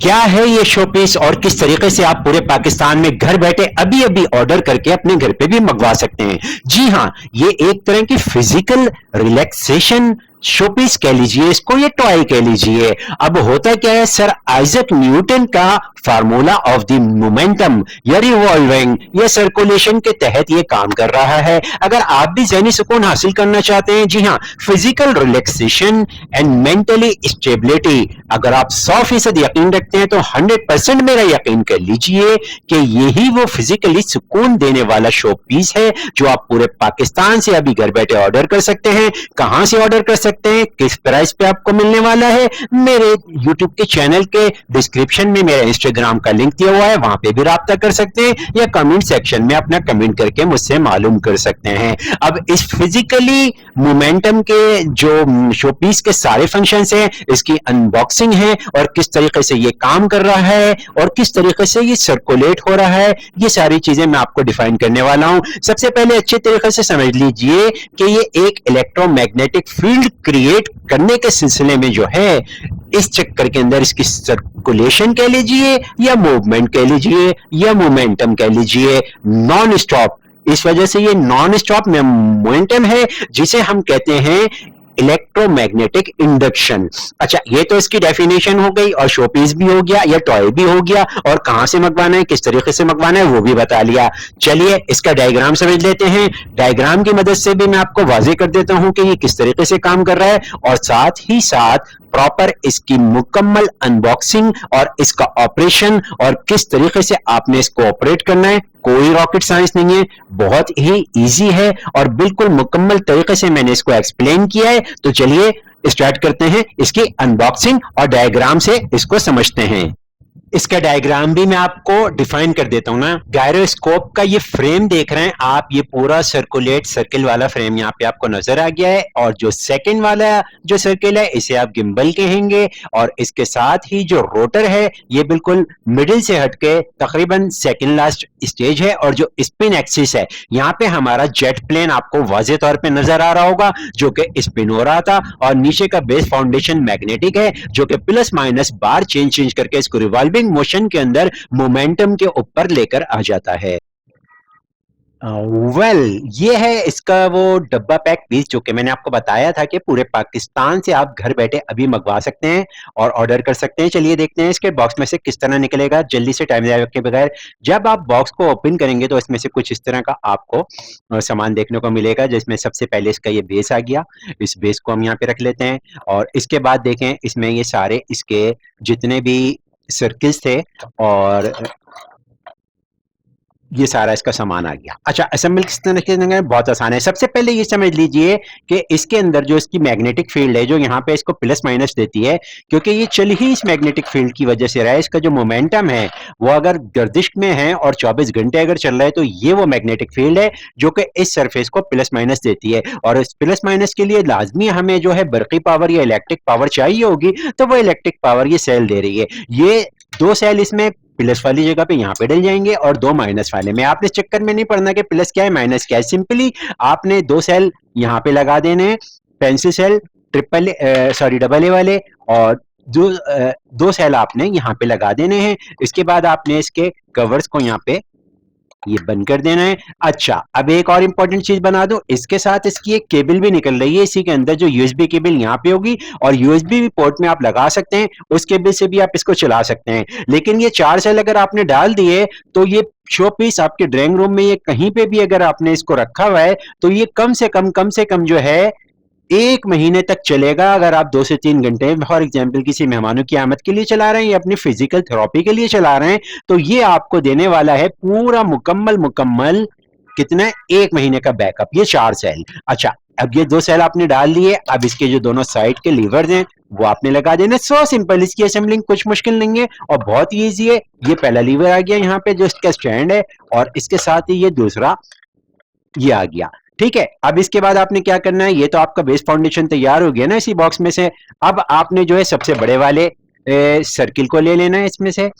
क्या है ये शो पीस और किस तरीके से आप पूरे पाकिस्तान में घर बैठे अभी अभी ऑर्डर करके अपने घर पे भी मंगवा सकते हैं। जी हाँ, ये एक तरह की फिजिकल रिलैक्सेशन शो पीस कह लीजिए इसको, ये टॉय कह लीजिए। अब होता क्या है, सर आइजक न्यूटन का फार्मूला ऑफ द मोमेंटम या रिवॉल्विंग या सर्कुलेशन के तहत ये काम कर रहा है। अगर आप भी ज़हनी सुकून हासिल करना चाहते हैं, जी हाँ, physical relaxation and mentally stability, अगर आप 100% यकीन रखते हैं तो 100% मेरा यकीन कर लीजिए कि यही वो फिजिकली सुकून देने वाला शो पीस है जो आप पूरे पाकिस्तान से अभी घर बैठे ऑर्डर कर सकते हैं। कहां से ऑर्डर कर सकते हैं, किस प्राइस पे आपको मिलने वाला है, मेरे यूट्यूब के चैनल के डिस्क्रिप्शन में मेरा इंस्टाग्राम का लिंक दिया हुआ है, वहां पे भी राब्ता कर सकते हैं या कमेंट सेक्शन में अपना कमेंट करके मुझसे मालूम कर सकते हैं। अब इस फिजिकली मोमेंटम के जो शो पीस के सारे फंक्शंस हैं, इसकी अनबॉक्सिंग है और किस तरीके से ये काम कर रहा है और किस तरीके से ये सर्कुलेट हो रहा है, ये सारी चीजें मैं आपको डिफाइन करने वाला हूं। सबसे पहले अच्छे तरीके से समझ लीजिए कि ये एक इलेक्ट्रोमैग्नेटिक फील्ड क्रिएट करने के सिलसिले में जो है, इस चक्कर के अंदर इसकी सर्कुलेशन कह लीजिए या मूवमेंट कह लीजिए या मोमेंटम कह लीजिए, नॉन स्टॉप, इस वजह से ये नॉन स्टॉप मोमेंटम है जिसे हम कहते हैं इलेक्ट्रोमैग्नेटिक इंडक्शन। अच्छा, ये तो इसकी डेफिनेशन हो गई और शोपीस भी हो गया या टॉय भी हो गया, और कहां से मंगवाना है, किस तरीके से मंगवाना है वो भी बता लिया। चलिए इसका डायग्राम समझ लेते हैं। डायग्राम की मदद से भी मैं आपको वाजे कर देता हूं कि ये किस तरीके से काम कर रहा है और साथ ही साथ प्रॉपर इसकी मुकम्मल अनबॉक्सिंग और इसका ऑपरेशन और किस तरीके से आपने इसको ऑपरेट करना है। कोई रॉकेट साइंस नहीं है, बहुत ही इजी है और बिल्कुल मुकम्मल तरीके से मैंने इसको एक्सप्लेन किया है। तो चलिए स्टार्ट करते हैं इसकी अनबॉक्सिंग और डायग्राम से इसको समझते हैं। इसका डायग्राम भी मैं आपको डिफाइन कर देता हूं ना। गायरोस्कोप का ये फ्रेम देख रहे हैं आप, ये पूरा सर्कुलेट सर्किल वाला फ्रेम यहाँ पे आपको नजर आ गया है, और जो सेकंड वाला जो सर्किल है इसे आप गिम्बल कहेंगे, और इसके साथ ही जो रोटर है ये बिल्कुल मिडिल से हटके तकरीबन सेकंड लास्ट स्टेज है, और जो स्पिन एक्सिस है यहाँ पे हमारा जेट प्लेन आपको वाजे तौर पे नजर आ रहा होगा जो कि स्पिन हो रहा था, और नीचे का बेस फाउंडेशन मैग्नेटिक है जो कि प्लस माइनस बार चेंज करके इसको रिवॉल्विंग मोशन के अंदर मोमेंटम के ऊपर लेकर आ जाता है। ये है इसका वो डब्बा पैक पीस जो कि मैंने आपको बताया था कि पूरे पाकिस्तान से आप घर बैठे अभी मंगवा सकते हैं और ऑर्डर कर सकते हैं। चलिए देखते हैं इसके बॉक्स में से किस तरह निकलेगा, जल्दी से टाइम ज़ाया के बगैर। जब आप बॉक्स को ओपन करेंगे तो इसमें से कुछ इस तरह का आपको सामान देखने को मिलेगा, जिसमें सबसे पहले इसका ये बेस आ गया। इस बेस को हम यहाँ पे रख लेते हैं, और इसके बाद देखें इसमें ये सारे इसके जितने भी सर्किल्स थे और ये सारा इसका सामान आ गया। अच्छा, असेंबल किस तरह से, बहुत आसान है। सबसे पहले ये समझ लीजिए कि इसके अंदर जो इसकी मैग्नेटिक फील्ड है जो यहाँ पे इसको प्लस माइनस देती है, क्योंकि ये चल ही इस मैग्नेटिक फील्ड की वजह से रहा है। इसका जो मोमेंटम है वो अगर गर्दिश में है और 24 घंटे अगर चल रहा है तो ये वो मैग्नेटिक फील्ड है जो कि इस सरफेस को प्लस माइनस देती है, और इस प्लस माइनस के लिए लाजमी हमें जो है बरकी पावर या इलेक्ट्रिक पावर चाहिए होगी, तो वो इलेक्ट्रिक पावर ये सेल दे रही है। ये दो सेल इसमें प्लस वाली जगह पे यहाँ पे डल जाएंगे और दो माइनस वाले में। आपने इस चक्कर में नहीं पढ़ना कि प्लस क्या है माइनस क्या है, सिंपली आपने दो सेल यहाँ पे लगा देने हैं, पेंसिल सेल डबल ए वाले, और जो दो सेल आपने यहाँ पे लगा देने हैं। इसके बाद आपने इसके कवर्स को यहाँ पे ये बंद कर देना है। अच्छा, अब एक और इंपॉर्टेंट चीज बना दो, इसके साथ इसकी एक केबल भी निकल रही है, इसी के अंदर जो यूएसबी केबल यहाँ पे होगी और यूएसबी पोर्ट में आप लगा सकते हैं, उस केबल से भी आप इसको चला सकते हैं। लेकिन ये चार सेल अगर आपने डाल दिए तो ये शो पीस आपके ड्राइंग रूम में, ये कहीं पे भी अगर आपने इसको रखा हुआ है तो ये कम से कम जो है 1 महीने तक चलेगा। अगर आप 2 से 3 घंटे फॉर एग्जाम्पल किसी मेहमानों की आमद के लिए चला रहे हैं या अपनी फिजिकल थेरेपी के लिए चला रहे हैं, तो ये आपको देने वाला है पूरा मुकम्मल कितना, 1 महीने का बैकअप, ये 4 सेल। अच्छा, अब ये 2 सेल आपने डाल दिए, अब इसके जो दोनों साइड के लीवर हैं वो आपने लगा देने। सो सिंपल, इसकी असेंबलिंग कुछ मुश्किल नहीं है और बहुत ही ईजी है। ये पहला लीवर आ गया यहाँ पे जो इसका स्टैंड है, और इसके साथ ही ये दूसरा ये आ गया। ठीक है, अब इसके बाद आपने क्या करना है, ये तो आपका बेस फाउंडेशन तैयार हो गया ना इसी बॉक्स में से। अब आपने जो है सबसे बड़े वाले सर्किल को ले लेना है इसमें से,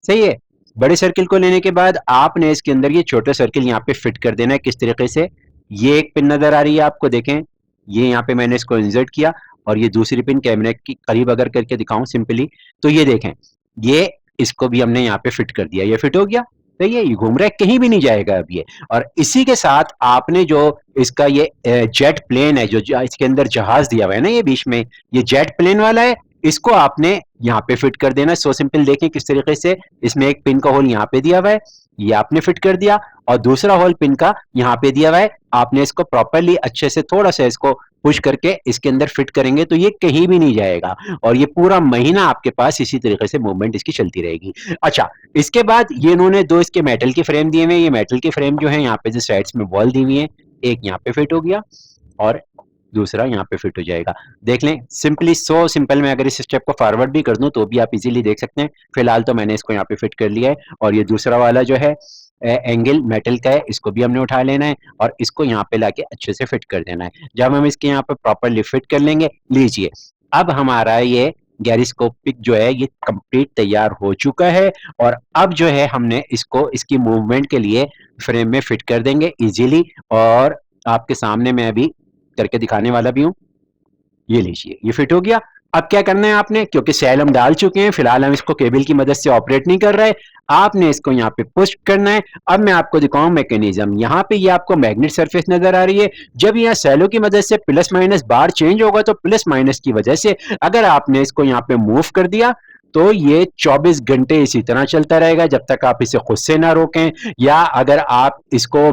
सही है। बड़े सर्किल को लेने के बाद आपने इसके अंदर ये छोटे सर्किल यहाँ पे फिट कर देना है। किस तरीके से, ये एक पिन नजर आ रही है आपको, देखें ये यहाँ पे मैंने इसको इंसर्ट किया, और ये दूसरी पिन कैमरे की करीब अगर करके दिखाऊं सिंपली, तो ये देखें ये इसको भी हमने यहाँ पे फिट कर दिया, ये फिट हो गया। सही है, ये घूम रहा है, कहीं भी नहीं जाएगा अब ये। और इसी के साथ आपने जो इसका ये जेट प्लेन है, जो इसके अंदर जहाज दिया हुआ है ना ये बीच में, ये जेट प्लेन वाला है, इसको आपने यहाँ पे फिट कर देना। सो सिंपल, देखें किस तरीके से इसमें एक पिन का होल यहाँ पे दिया हुआ है, ये आपने फिट कर दिया, और दूसरा होल पिन का यहाँ पे दिया हुआ है। आपने इसको प्रॉपरली अच्छे से थोड़ा सा इसको पुश करके इसके अंदर फिट करेंगे तो ये कहीं भी नहीं जाएगा, और ये पूरा महीना आपके पास इसी तरीके से मूवमेंट इसकी चलती रहेगी। अच्छा, इसके बाद ये इन्होंने दो इसके मेटल के फ्रेम दिए हुए हैं। ये मेटल के फ्रेम जो है यहाँ पे जो साइड्स में बॉल दी हुई है, एक यहाँ पे फिट हो गया और दूसरा यहाँ पे फिट हो जाएगा। देख लें, सिंपली सो सिंपल। मैं अगर इस स्टेप को फॉरवर्ड भी कर दूं तो भी आप इजीली देख सकते हैं। फिलहाल तो मैंने इसको यहाँ पे फिट कर लिया है, और ये दूसरा वाला जो है एंगल मेटल का है, इसको भी हमने उठा लेना है और इसको यहाँ पे लाके अच्छे से फिट कर देना है। जब हम इसके यहाँ पे प्रॉपरली फिट कर लेंगे, लीजिए अब हमारा ये गैरिस्कोपिक जो है ये कंप्लीट तैयार हो चुका है। और अब जो है हमने इसको इसकी मूवमेंट के लिए फ्रेम में फिट कर देंगे इजीली, और आपके सामने मैं अभी करके दिखाने वाला भी हूं। ये लीजिए, ये फिट हो गया। अब क्या करना है आपने, क्योंकि सेल हम डाल चुके हैं, फिलहाल हम इसको केबल की मदद से ऑपरेट नहीं कर रहे, आपने इसको यहाँ पे पुश करना है। अब मैं आपको दिखाऊं मैकेनिज्म। यहाँ पे ये आपको मैग्नेट सरफेस नजर आ रही है। जब यहाँ सेलों की मदद से प्लस माइनस बार चेंज होगा तो प्लस माइनस की वजह से अगर आपने इसको यहाँ पे मूव कर दिया तो ये 24 घंटे इसी तरह चलता रहेगा जब तक आप इसे खुद से ना रोकें। या अगर आप इसको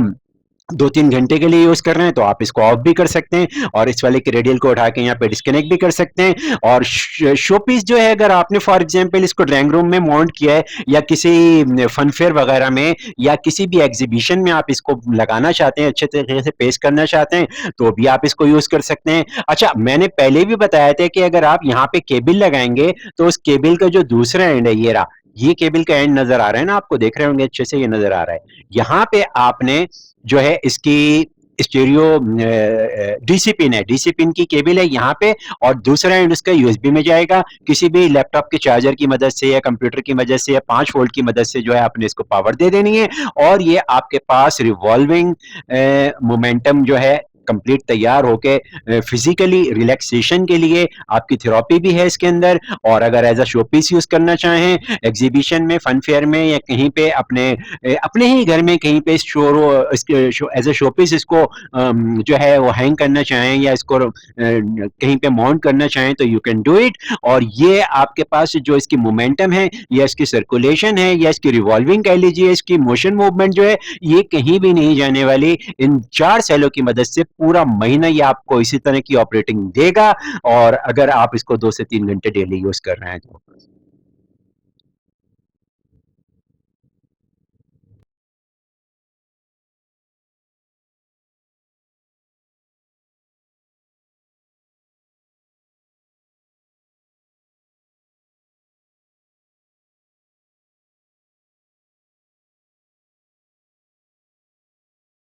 2-3 घंटे के लिए यूज कर रहे हैं तो आप इसको ऑफ भी कर सकते हैं, और इस वाले के रेडियल को उठा के यहाँ पे डिस्कनेक्ट भी कर सकते हैं। और शो पीस जो है, अगर आपने फॉर एग्जांपल इसको ड्राइंग रूम में माउंट किया है, या किसी फन फेयर वगैरह में या किसी भी एग्जीबिशन में आप इसको लगाना चाहते हैं, अच्छे तरीके से पेश करना चाहते हैं, तो भी आप इसको यूज कर सकते हैं। अच्छा, मैंने पहले भी बताया था कि अगर आप यहाँ पे केबल लगाएंगे तो उस केबल का जो दूसरा एंड है, ये रहा, ये केबल का एंड नजर आ रहा है ना आपको, देख रहे होंगे अच्छे से, ये नजर आ रहा है। यहाँ पे आपने जो है इसकी स्टीरियो डीसी पिन है, डीसी पिन की केबल है यहाँ पे, और दूसरा एंड उसका यूएसबी में जाएगा। किसी भी लैपटॉप के चार्जर की मदद से या कंप्यूटर की मदद से या 5 वोल्ट की मदद से जो है आपने इसको पावर दे देनी है, और ये आपके पास रिवॉल्विंग मोमेंटम जो है कंप्लीट तैयार होके फिजिकली रिलैक्सेशन के लिए आपकी थेरेपी भी है इसके अंदर। और अगर as a showpiece use करना चाहें एग्जीबिशन में, फन फेयर में, या कहीं पे अपने ही घर में कहीं पे एज अ शो पीस इसको जो है वो हैंग करना चाहें या इसको कहीं पे माउंट करना चाहें तो यू कैन डू इट। और ये आपके पास जो इसकी मोमेंटम है या इसकी सर्कुलेशन है या इसकी रिवॉल्विंग कह लीजिए, इसकी मोशन मूवमेंट जो है, ये कहीं भी नहीं जाने वाली। इन 4 सेलों की मदद से पूरा महीना ये आपको इसी तरह की ऑपरेटिंग देगा, और अगर आप इसको 2 से 3 घंटे डेली यूज कर रहे हैं तो